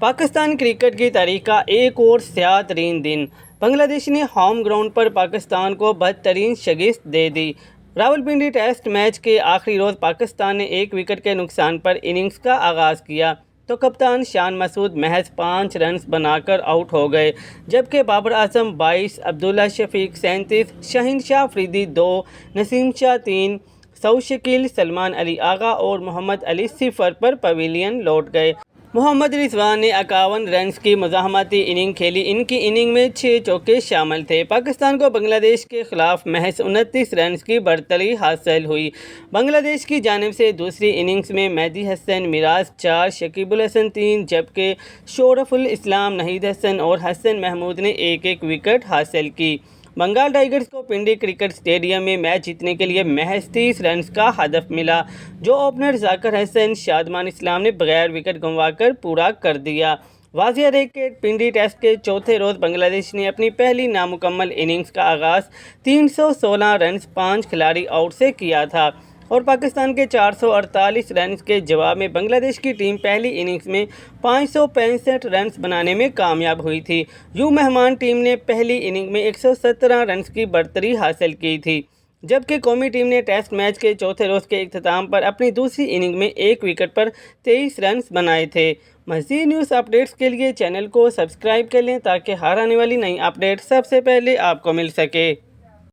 Pakistan cricket کی تاریخ کا ایک اور سیاہ ترین دن، بنگلہ دیش نے ہوم گراؤنڈ پر پاکستان کو بدترین شکست دے دی۔ راولپنڈی ٹیسٹ میچ کے آخری روز پاکستان نے 1 وکٹ کے نقصان پر اننگز کا آغاز کیا تو کپتان شان مسعود محض 5 رنز بنا کر آؤٹ ہو گئے، جبکہ بابر اعظم 22، عبداللہ شفیق 37، شاہین شاہ افریدی 2، نسیم شاہ 3، سعود شکیل، سلمان علی آغا اور محمد علی 0 پر پویلین لوٹ گئے۔ محمد رضوان نے 51 رنز کی مزاحمتی اننگ کھیلی۔ ان کی اننگ میں 6 چوکے شامل تھے۔ پاکستان کو بنگلہ دیش کے خلاف محض 29 رنز کی برتری حاصل ہوئی۔ بنگلہ دیش کی جانب سے دوسری اننگز میں مہدی حسن میراث 4، شکیب الحسن 3، جبکہ شورف الاسلام، نہید حسن اور حسن محمود نے 1-1 وکٹ حاصل کی۔ بنگال ٹائیگرز کو پنڈی کرکٹ اسٹیڈیم میں میچ جیتنے کے لیے محض 30 رنز کا ہدف ملا، جو اوپنر ذاکر حسن، شادمان اسلام نے بغیر وکٹ گنوا کر پورا کر دیا۔ واضح رہے کہ پنڈی ٹیسٹ کے چوتھے روز بنگلہ دیش نے اپنی پہلی نامکمل اننگز کا آغاز 316 رنز 5 کھلاڑی آؤٹ سے کیا تھا اور پاکستان کے 448 رنز کے جواب میں بنگلہ دیش کی ٹیم پہلی اننگز میں 565 رنز بنانے میں کامیاب ہوئی تھی۔ یوں مہمان ٹیم نے پہلی اننگ میں 117 رنز کی برتری حاصل کی تھی، جبکہ قومی ٹیم نے ٹیسٹ میچ کے چوتھے روز کے اختتام پر اپنی دوسری اننگ میں 1 وکٹ پر 23 رنز بنائے تھے۔ مزید نیوز اپڈیٹس کے لیے چینل کو سبسکرائب کر لیں تاکہ ہر آنے والی نئی اپڈیٹ سب سے پہلے آپ کو مل سکے۔